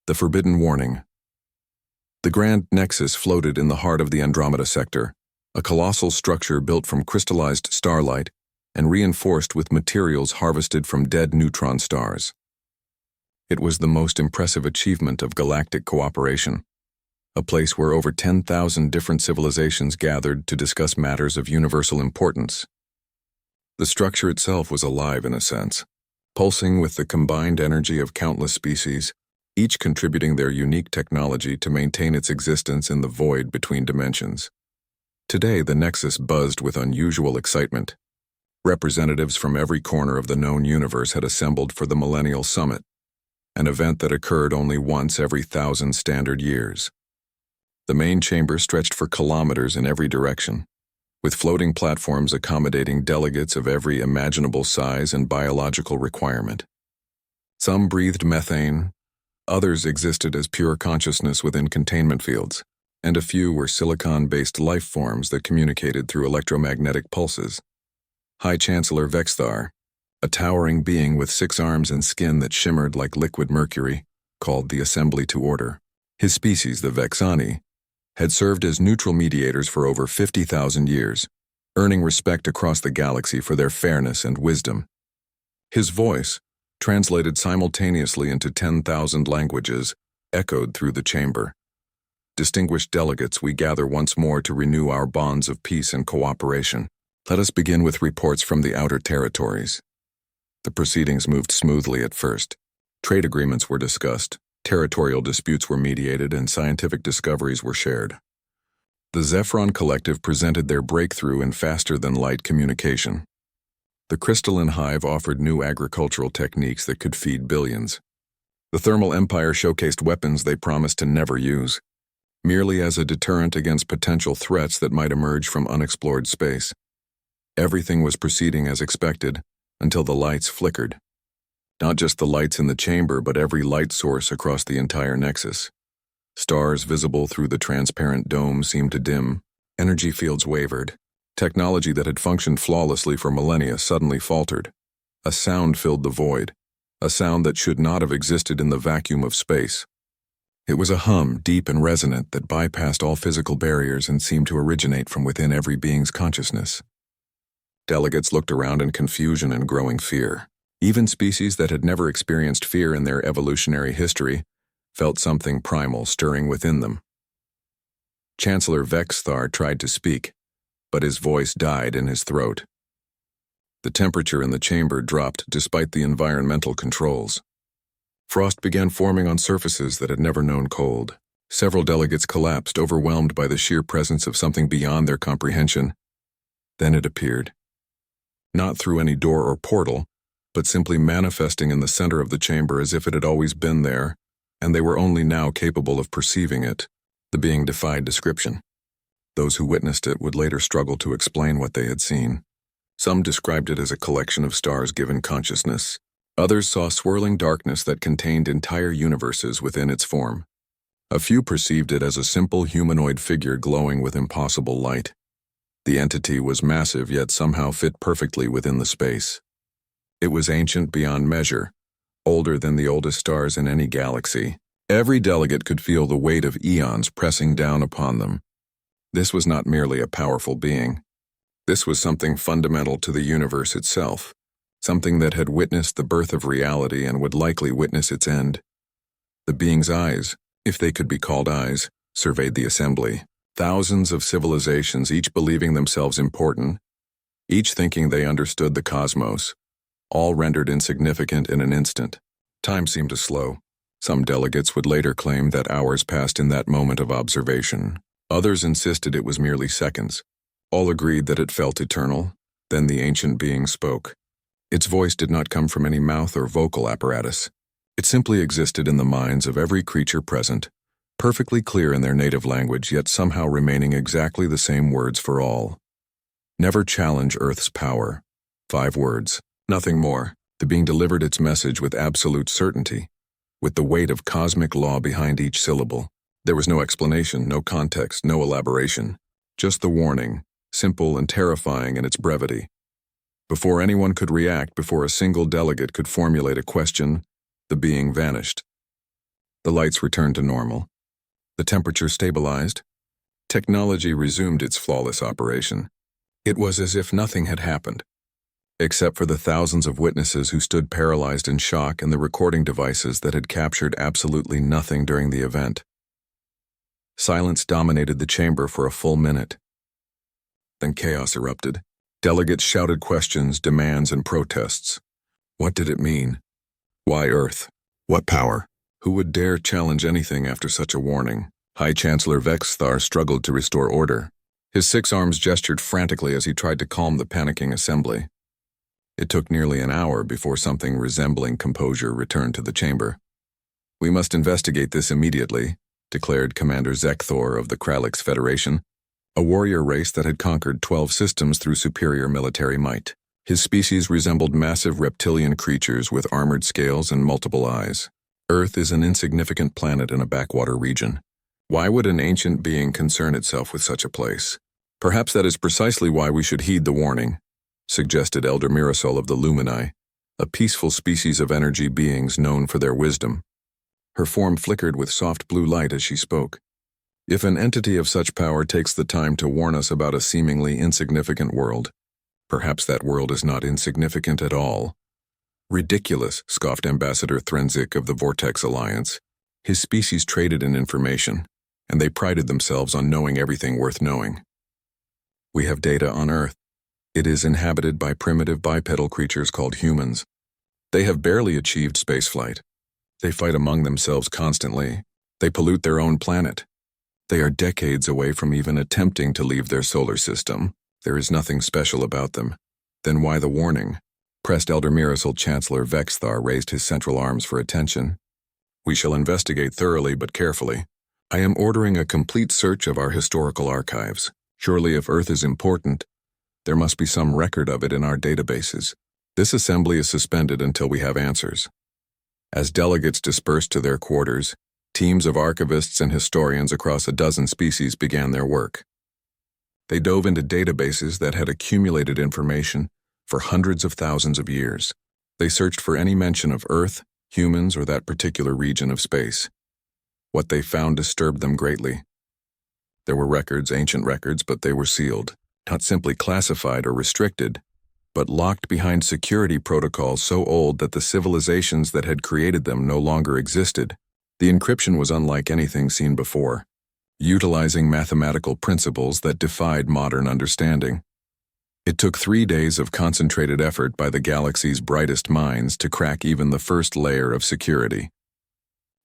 The Forbidden Warning. The Grand Nexus floated in the heart of the Andromeda sector, a colossal structure built from crystallized starlight and reinforced with materials harvested from dead neutron stars. It was the most impressive achievement of galactic cooperation, a place where over 10,000 different civilizations gathered to discuss matters of universal importance. The structure itself was alive in a sense, pulsing with the combined energy of countless species, each contributing their unique technology to maintain its existence in the void between dimensions. Today, the Nexus buzzed with unusual excitement. Representatives from every corner of the known universe had assembled for the Millennial Summit, an event that occurred only once every 1,000 standard years. The main chamber stretched for kilometers in every direction, with floating platforms accommodating delegates of every imaginable size and biological requirement. Some breathed methane, others existed as pure consciousness within containment fields, and a few were silicon-based life forms that communicated through electromagnetic pulses. High Chancellor Vexthar, a towering being with 6 arms and skin that shimmered like liquid mercury, called the Assembly to order. His species, the Vexani, had served as neutral mediators for over 50,000 years, earning respect across the galaxy for their fairness and wisdom. His voice, translated simultaneously into 10,000 languages, echoed through the chamber. Distinguished delegates, we gather once more to renew our bonds of peace and cooperation. Let us begin with reports from the outer territories. The proceedings moved smoothly at first. Trade agreements were discussed, territorial disputes were mediated, and scientific discoveries were shared. The Zephyron Collective presented their breakthrough in faster-than-light communication. The Crystalline Hive offered new agricultural techniques that could feed billions. The Thermal Empire showcased weapons they promised to never use, merely as a deterrent against potential threats that might emerge from unexplored space. Everything was proceeding as expected until the lights flickered. Not just the lights in the chamber, but every light source across the entire Nexus. Stars visible through the transparent dome seemed to dim, energy fields wavered. Technology that had functioned flawlessly for millennia suddenly faltered. A sound filled the void, a sound that should not have existed in the vacuum of space. It was a hum, deep and resonant, that bypassed all physical barriers and seemed to originate from within every being's consciousness. Delegates looked around in confusion and growing fear. Even species that had never experienced fear in their evolutionary history felt something primal stirring within them. Chancellor Vexthar tried to speak, but his voice died in his throat. The temperature in the chamber dropped despite the environmental controls. Frost began forming on surfaces that had never known cold. Several delegates collapsed, overwhelmed by the sheer presence of something beyond their comprehension. Then it appeared. Not through any door or portal, but simply manifesting in the center of the chamber as if it had always been there, and they were only now capable of perceiving it. The being defied description. Those who witnessed it would later struggle to explain what they had seen. Some described it as a collection of stars given consciousness. Others saw swirling darkness that contained entire universes within its form. A few perceived it as a simple humanoid figure glowing with impossible light. The entity was massive, yet somehow fit perfectly within the space. It was ancient beyond measure, older than the oldest stars in any galaxy. Every delegate could feel the weight of eons pressing down upon them. This was not merely a powerful being. This was something fundamental to the universe itself, something that had witnessed the birth of reality and would likely witness its end. The being's eyes, if they could be called eyes, surveyed the assembly. Thousands of civilizations, each believing themselves important, each thinking they understood the cosmos, all rendered insignificant in an instant. Time seemed to slow. Some delegates would later claim that hours passed in that moment of observation. Others insisted it was merely seconds. All agreed that it felt eternal. Then the ancient being spoke. Its voice did not come from any mouth or vocal apparatus. It simply existed in the minds of every creature present, perfectly clear in their native language, yet somehow remaining exactly the same words for all. Never challenge Earth's power. 5 words, nothing more. The being delivered its message with absolute certainty, with the weight of cosmic law behind each syllable. There was no explanation, no context, no elaboration. Just the warning, simple and terrifying in its brevity. Before anyone could react, before a single delegate could formulate a question, the being vanished. The lights returned to normal. The temperature stabilized. Technology resumed its flawless operation. It was as if nothing had happened, except for the thousands of witnesses who stood paralyzed in shock and the recording devices that had captured absolutely nothing during the event. Silence dominated the chamber for a full minute. Then chaos erupted. Delegates shouted questions, demands, and protests. What did it mean? Why Earth? What power? Who would dare challenge anything after such a warning? High Chancellor Vexthar struggled to restore order. His 6 arms gestured frantically as he tried to calm the panicking assembly. It took nearly an hour before something resembling composure returned to the chamber. "We must investigate this immediately," declared Commander Zekthor of the Kralix Federation, a warrior race that had conquered 12 systems through superior military might. His species resembled massive reptilian creatures with armored scales and multiple eyes. Earth is an insignificant planet in a backwater region. Why would an ancient being concern itself with such a place? Perhaps that is precisely why we should heed the warning, suggested Elder Mirasol of the Lumini, a peaceful species of energy beings known for their wisdom. Her form flickered with soft blue light as she spoke. If an entity of such power takes the time to warn us about a seemingly insignificant world, perhaps that world is not insignificant at all. Ridiculous, scoffed Ambassador Threnzik of the Vortex Alliance. His species traded in information, and they prided themselves on knowing everything worth knowing. We have data on Earth. It is inhabited by primitive bipedal creatures called humans. They have barely achieved spaceflight. They fight among themselves constantly. They pollute their own planet. They are decades away from even attempting to leave their solar system. There is nothing special about them. Then why the warning? Pressed Elder Mirasol Chancellor Vexthar raised his central arms for attention. We shall investigate thoroughly but carefully. I am ordering a complete search of our historical archives. Surely if Earth is important, there must be some record of it in our databases. This assembly is suspended until we have answers. As delegates dispersed to their quarters, teams of archivists and historians across a dozen species began their work. They dove into databases that had accumulated information for hundreds of thousands of years. They searched for any mention of Earth, humans, or that particular region of space. What they found disturbed them greatly. There were records, ancient records, but they were sealed, not simply classified or restricted, but locked behind security protocols so old that the civilizations that had created them no longer existed. The encryption was unlike anything seen before, utilizing mathematical principles that defied modern understanding. It took 3 days of concentrated effort by the galaxy's brightest minds to crack even the first layer of security.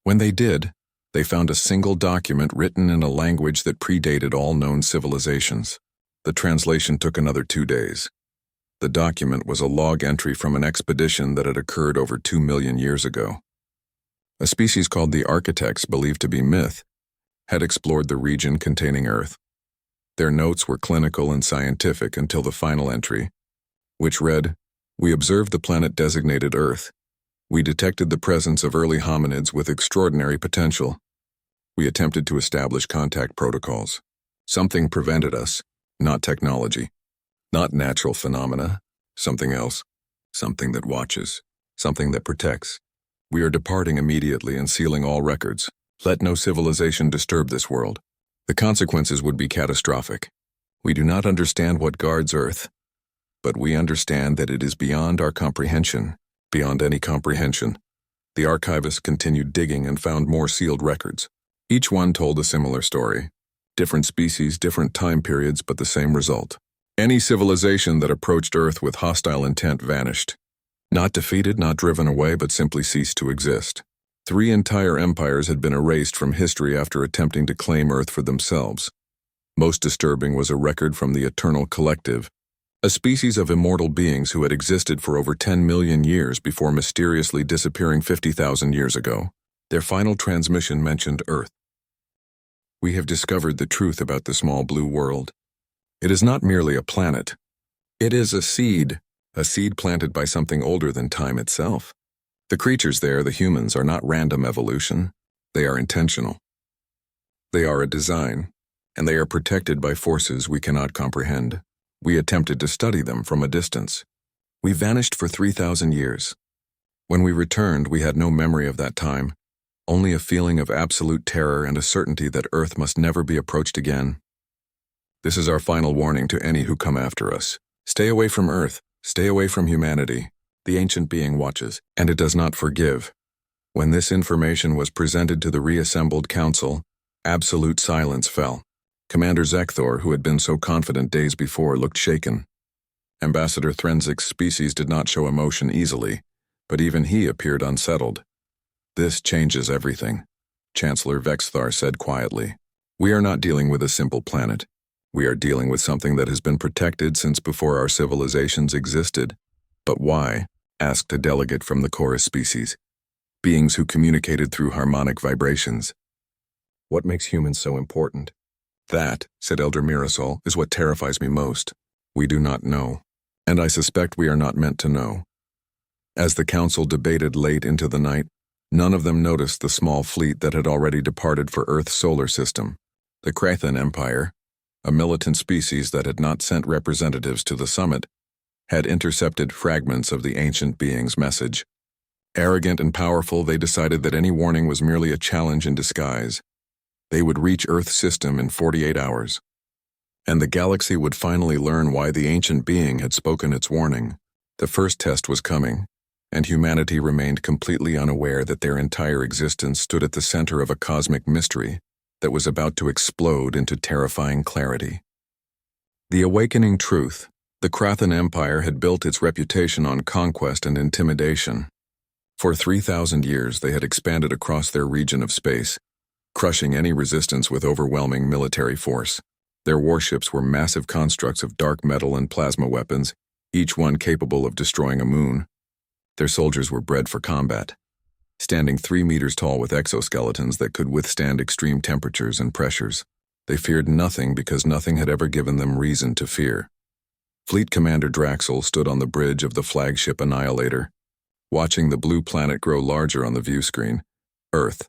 When they did, they found a single document written in a language that predated all known civilizations. The translation took another 2 days. The document was a log entry from an expedition that had occurred over 2 million years ago. A species called the Architects, believed to be myth, had explored the region containing Earth. Their notes were clinical and scientific until the final entry, which read, "We observed the planet designated Earth. We detected the presence of early hominids with extraordinary potential. We attempted to establish contact protocols. Something prevented us, not technology, not natural phenomena, something else, something that watches, something that protects. We are departing immediately and sealing all records. Let no civilization disturb this world. The consequences would be catastrophic. We do not understand what guards Earth, but we understand that it is beyond our comprehension, beyond any comprehension." The archivists continued digging and found more sealed records. Each one told a similar story. Different species, different time periods, but the same result. Any civilization that approached Earth with hostile intent vanished. Not defeated, not driven away, but simply ceased to exist. 3 entire empires had been erased from history after attempting to claim Earth for themselves. Most disturbing was a record from the Eternal Collective, a species of immortal beings who had existed for over 10 million years before mysteriously disappearing 50,000 years ago. Their final transmission mentioned Earth. "We have discovered the truth about the small blue world. It is not merely a planet. It is a seed planted by something older than time itself. The creatures there, the humans, are not random evolution. They are intentional. They are a design, and they are protected by forces we cannot comprehend. We attempted to study them from a distance. We vanished for 3,000 years. When we returned, we had no memory of that time. only a feeling of absolute terror and a certainty that Earth must never be approached again. This is our final warning to any who come after us. Stay away from Earth, stay away from humanity. The ancient being watches, and it does not forgive. When this information was presented to the reassembled council, absolute silence fell. Commander Zekthor, who had been so confident days before, looked shaken. Ambassador Threnzik's species did not show emotion easily, but even he appeared unsettled. This changes everything, Chancellor Vexthar said quietly. We are not dealing with a simple planet. We are dealing with something that has been protected since before our civilizations existed. But why? Asked a delegate from the chorus species. Beings who communicated through harmonic vibrations. What makes humans so important? That, said Elder Mirasol, is what terrifies me most. We do not know. And I suspect we are not meant to know. As the council debated late into the night, none of them noticed the small fleet that had already departed for Earth's solar system. The Krathan Empire, a militant species that had not sent representatives to the summit, had intercepted fragments of the ancient being's message. Arrogant and powerful, they decided that any warning was merely a challenge in disguise. They would reach Earth's system in 48 hours. And the galaxy would finally learn why the ancient being had spoken its warning. The first test was coming, and humanity remained completely unaware that their entire existence stood at the center of a cosmic mystery that was about to explode into terrifying clarity. The awakening truth. The Krathan Empire had built its reputation on conquest and intimidation. For 3,000 years they had expanded across their region of space, crushing any resistance with overwhelming military force. Their warships were massive constructs of dark metal and plasma weapons, each one capable of destroying a moon. Their soldiers were bred for combat, standing 3 meters tall with exoskeletons that could withstand extreme temperatures and pressures. They feared nothing because nothing had ever given them reason to fear. Fleet Commander Draxel stood on the bridge of the flagship Annihilator, watching the blue planet grow larger on the view screen. Earth,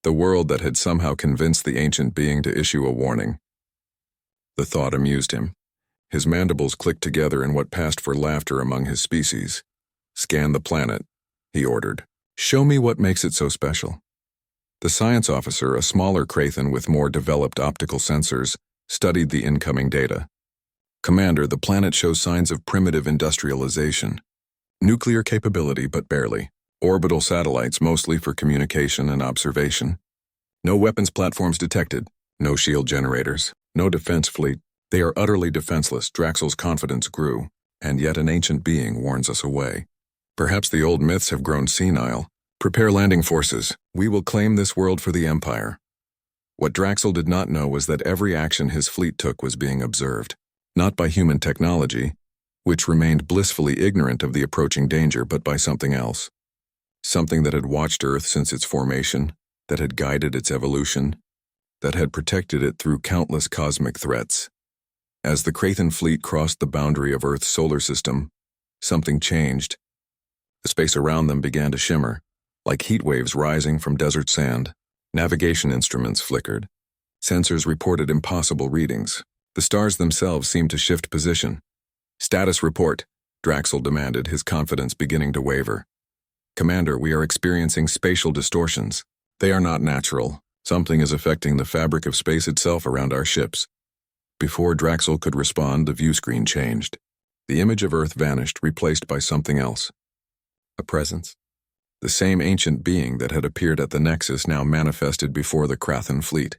the world that had somehow convinced the ancient being to issue a warning. The thought amused him. His mandibles clicked together in what passed for laughter among his species. Scan the planet, he ordered. Show me what makes it so special. The science officer, a smaller Krathan with more developed optical sensors, studied the incoming data. Commander, the planet shows signs of primitive industrialization. Nuclear capability, but barely. Orbital satellites, mostly for communication and observation. No weapons platforms detected. No shield generators. No defense fleet. They are utterly defenseless. Draxel's confidence grew, and yet an ancient being warns us away. Perhaps the old myths have grown senile. Prepare landing forces. We will claim this world for the Empire. What Draxel did not know was that every action his fleet took was being observed. Not by human technology, which remained blissfully ignorant of the approaching danger, but by something else. Something that had watched Earth since its formation, that had guided its evolution, that had protected it through countless cosmic threats. As the Krathan fleet crossed the boundary of Earth's solar system, something changed. The space around them began to shimmer, like heat waves rising from desert sand. Navigation instruments flickered. Sensors reported impossible readings. The stars themselves seemed to shift position. Status report, Draxel demanded, his confidence beginning to waver. Commander, we are experiencing spatial distortions. They are not natural. Something is affecting the fabric of space itself around our ships. Before Draxel could respond, the view screen changed. The image of Earth vanished, replaced by something else. A presence. The same ancient being that had appeared at the Nexus now manifested before the Krathan fleet.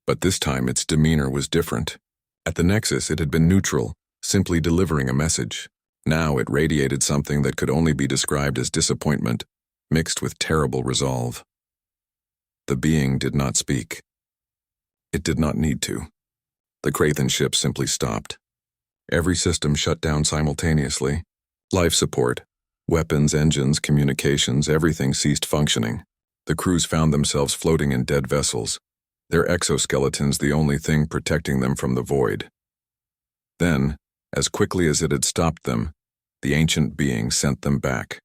But this time its demeanor was different. At the Nexus it had been neutral, simply delivering a message. Now it radiated something that could only be described as disappointment, mixed with terrible resolve. The being did not speak. It did not need to. The Krathan ship simply stopped. Every system shut down simultaneously. Life support, weapons, engines, communications, everything ceased functioning. The crews found themselves floating in dead vessels, their exoskeletons the only thing protecting them from the void. Then, as quickly as it had stopped them, the ancient being sent them back.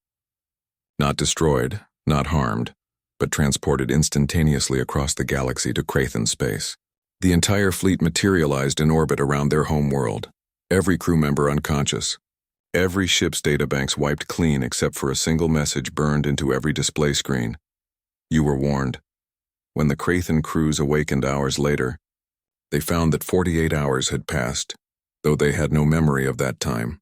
Not destroyed, not harmed, but transported instantaneously across the galaxy to Krathan space. The entire fleet materialized in orbit around their home world, every crew member unconscious. Every ship's databanks wiped clean except for a single message burned into every display screen. You were warned. When the Crathen crews awakened hours later, they found that 48 hours had passed, though they had no memory of that time.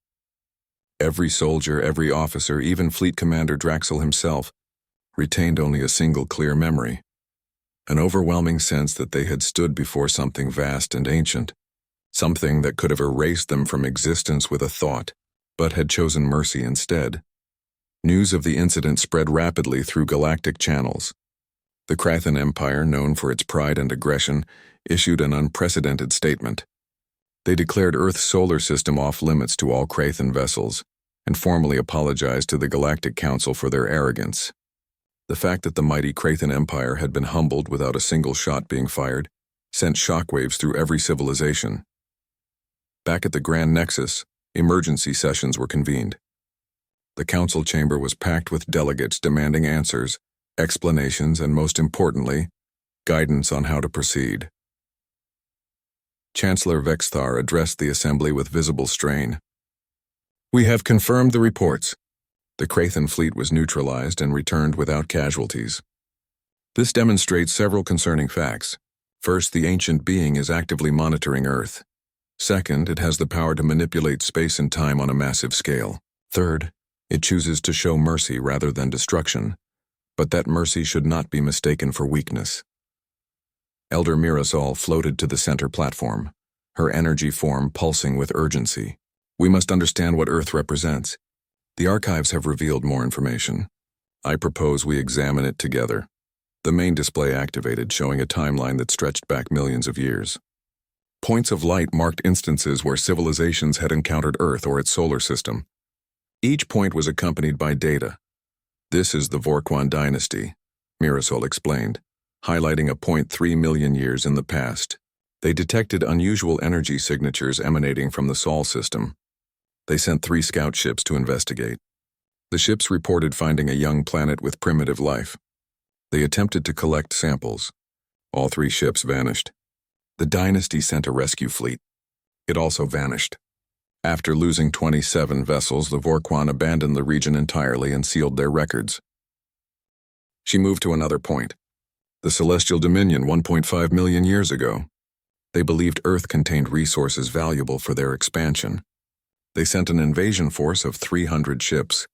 Every soldier, every officer, even Fleet Commander Draxel himself, retained only a single clear memory, an overwhelming sense that they had stood before something vast and ancient, something that could have erased them from existence with a thought, but had chosen mercy instead. News of the incident spread rapidly through galactic channels. The Crathen Empire, known for its pride and aggression, issued an unprecedented statement. They declared Earth's solar system off-limits to all Crathen vessels, and formally apologized to the Galactic Council for their arrogance. The fact that the mighty Crathen Empire had been humbled without a single shot being fired sent shockwaves through every civilization. Back at the Grand Nexus, emergency sessions were convened. The council chamber was packed with delegates demanding answers, explanations, and most importantly, guidance on how to proceed. Chancellor Vexthar addressed the assembly with visible strain. "We have confirmed the reports. The Crathen fleet was neutralized and returned without casualties. This demonstrates several concerning facts. First, the ancient being is actively monitoring Earth. Second, it has the power to manipulate space and time on a massive scale. Third, it chooses to show mercy rather than destruction, but that mercy should not be mistaken for weakness." Elder Mirasol floated to the center platform, her energy form pulsing with urgency. "We must understand what Earth represents. The archives have revealed more information. I propose we examine it together." The main display activated, showing a timeline that stretched back millions of years. Points of light marked instances where civilizations had encountered Earth or its solar system. Each point was accompanied by data. "This is the Vorquan dynasty," Mirasol explained, highlighting a point 3 million years in the past. They detected unusual energy signatures emanating from the Sol system. They sent 3 scout ships to investigate. The ships reported finding a young planet with primitive life. They attempted to collect samples. All 3 ships vanished. The dynasty sent a rescue fleet. It also vanished. After losing 27 vessels, the Vorquan abandoned the region entirely and sealed their records. She moved to another point. The Celestial Dominion 1.5 million years ago. They believed Earth contained resources valuable for their expansion. They sent an invasion force of 300 ships.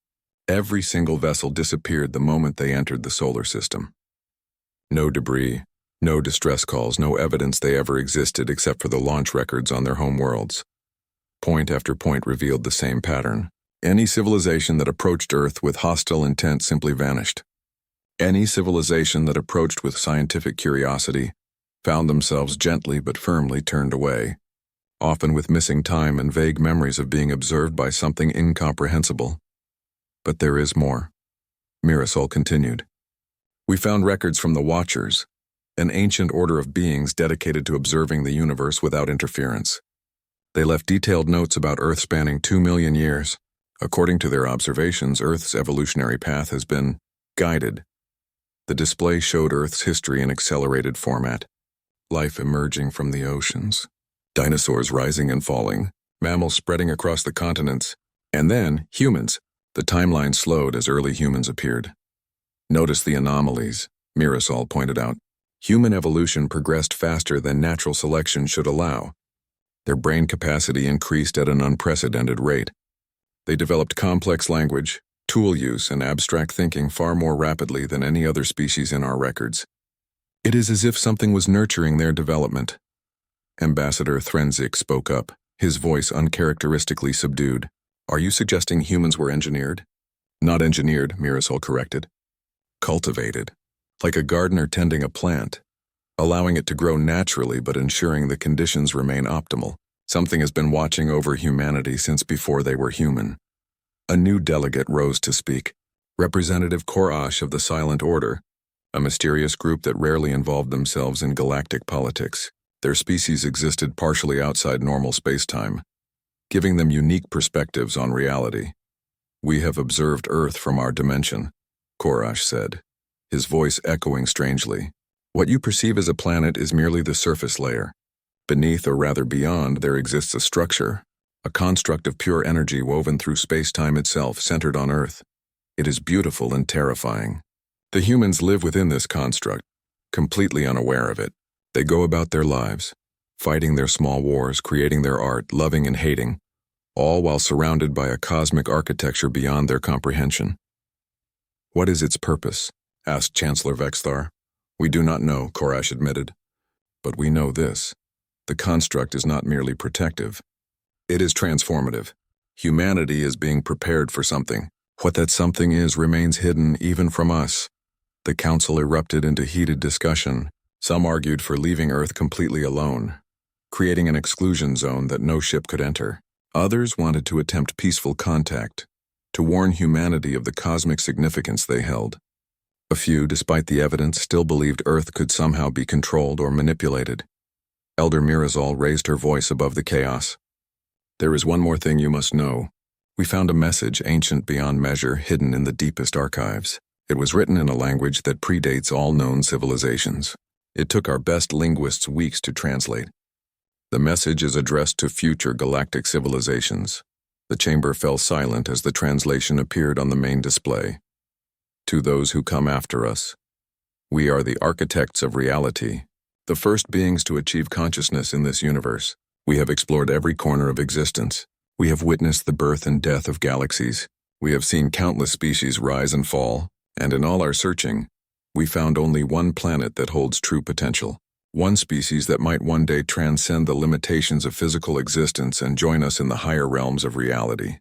Every single vessel disappeared the moment they entered the solar system. No debris, no distress calls, no evidence they ever existed except for the launch records on their home worlds. Point after point revealed the same pattern. Any civilization that approached Earth with hostile intent simply vanished. Any civilization that approached with scientific curiosity found themselves gently but firmly turned away, often with missing time and vague memories of being observed by something incomprehensible. "But there is more," Mirasol continued. "We found records from the Watchers, an ancient order of beings dedicated to observing the universe without interference. They left detailed notes about Earth spanning 2 million years. According to their observations, Earth's evolutionary path has been guided. The display showed Earth's history in accelerated format. Life emerging from the oceans, dinosaurs rising and falling, mammals spreading across the continents, and then humans. The timeline slowed as early humans appeared. Notice the anomalies, Mirasol pointed out. Human evolution progressed faster than natural selection should allow. Their brain capacity increased at an unprecedented rate. They developed complex language, tool use, and abstract thinking far more rapidly than any other species in our records. It is as if something was nurturing their development." Ambassador Threnzik spoke up, his voice uncharacteristically subdued. "Are you suggesting humans were engineered?" "Not engineered," Mirasol corrected. "Cultivated, like a gardener tending a plant, allowing it to grow naturally but ensuring the conditions remain optimal. Something has been watching over humanity since before they were human." A new delegate rose to speak, Representative Korash of the Silent Order, a mysterious group that rarely involved themselves in galactic politics. Their species existed partially outside normal space-time, giving them unique perspectives on reality. "We have observed Earth from our dimension," Korash said, his voice echoing strangely. "What you perceive as a planet is merely the surface layer. Beneath, or rather beyond, there exists a structure, a construct of pure energy woven through space-time itself, centered on Earth. It is beautiful and terrifying. The humans live within this construct, completely unaware of it. They go about their lives, fighting their small wars, creating their art, loving and hating, all while surrounded by a cosmic architecture beyond their comprehension. What is its purpose? Asked Chancellor Vexthar. We do not know, Korash admitted. But we know this. The construct is not merely protective. It is transformative. Humanity is being prepared for something. What that something is remains hidden even from us. The council erupted into heated discussion. Some argued for leaving Earth completely alone, creating an exclusion zone that no ship could enter. Others wanted to attempt peaceful contact, to warn humanity of the cosmic significance they held. A few, despite the evidence, still believed Earth could somehow be controlled or manipulated. Elder Mirazal raised her voice above the chaos. There is one more thing you must know. We found a message ancient beyond measure hidden in the deepest archives. It was written in a language that predates all known civilizations. It took our best linguists weeks to translate. The message is addressed to future galactic civilizations. The chamber fell silent as the translation appeared on the main display. To those who come after us, we are the architects of reality, the first beings to achieve consciousness in this universe. We have explored every corner of existence. We have witnessed the birth and death of galaxies. We have seen countless species rise and fall, and in all our searching, we found only one planet that holds true potential. One species that might one day transcend the limitations of physical existence and join us in the higher realms of reality.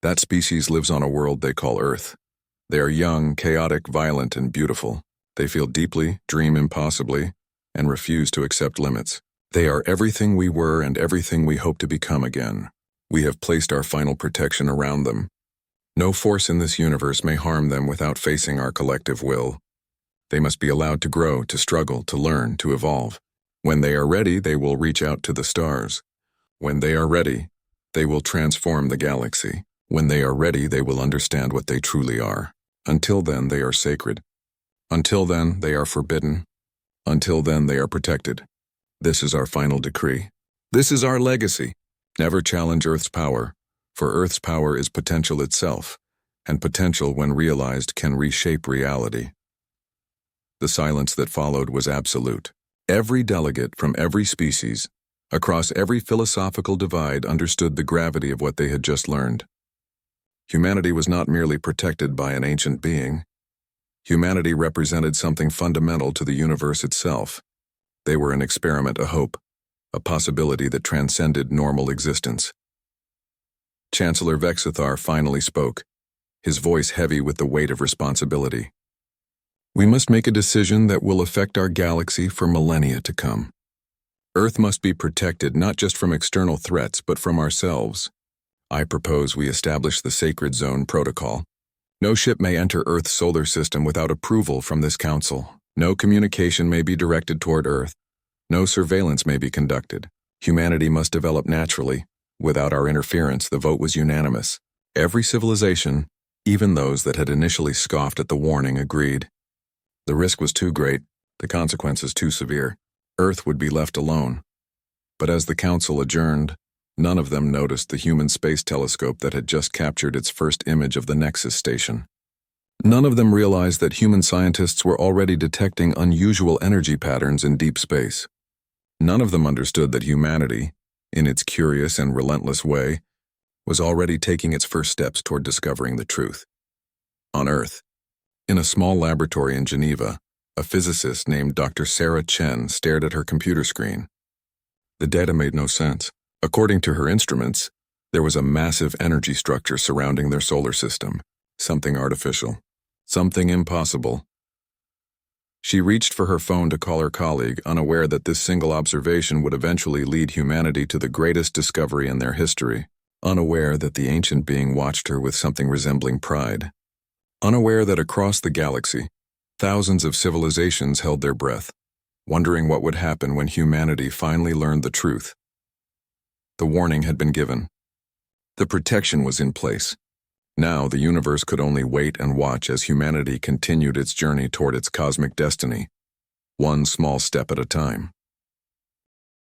That species lives on a world they call Earth. They are young, chaotic, violent, and beautiful. They feel deeply, dream impossibly, and refuse to accept limits. They are everything we were and everything we hope to become again. We have placed our final protection around them. No force in this universe may harm them without facing our collective will. They must be allowed to grow, to struggle, to learn, to evolve. When they are ready, they will reach out to the stars. When they are ready, they will transform the galaxy. When they are ready, they will understand what they truly are. Until then, they are sacred. Until then, they are forbidden. Until then, they are protected. This is our final decree. This is our legacy. Never challenge Earth's power, for Earth's power is potential itself, and potential, when realized, can reshape reality. The silence that followed was absolute. Every delegate from every species, across every philosophical divide, understood the gravity of what they had just learned. Humanity was not merely protected by an ancient being. Humanity represented something fundamental to the universe itself. They were an experiment, a hope, a possibility that transcended normal existence. Chancellor Vexthar finally spoke, his voice heavy with the weight of responsibility. We must make a decision that will affect our galaxy for millennia to come. Earth must be protected not just from external threats, but from ourselves. I propose we establish the Sacred Zone Protocol. No ship may enter Earth's solar system without approval from this council. No communication may be directed toward Earth. No surveillance may be conducted. Humanity must develop naturally. Without our interference, the vote was unanimous. Every civilization, even those that had initially scoffed at the warning, agreed. The risk was too great, the consequences too severe. Earth would be left alone. But as the council adjourned, none of them noticed the human space telescope that had just captured its first image of the Nexus station. None of them realized that human scientists were already detecting unusual energy patterns in deep space. None of them understood that humanity, in its curious and relentless way, was already taking its first steps toward discovering the truth. On Earth, in a small laboratory in Geneva, a physicist named Dr. Sarah Chen stared at her computer screen. The data made no sense. According to her instruments, there was a massive energy structure surrounding their solar system, something artificial, something impossible. She reached for her phone to call her colleague, unaware that this single observation would eventually lead humanity to the greatest discovery in their history, unaware that the ancient being watched her with something resembling pride. Unaware that across the galaxy, thousands of civilizations held their breath, wondering what would happen when humanity finally learned the truth. The warning had been given. The protection was in place. Now the universe could only wait and watch as humanity continued its journey toward its cosmic destiny, one small step at a time.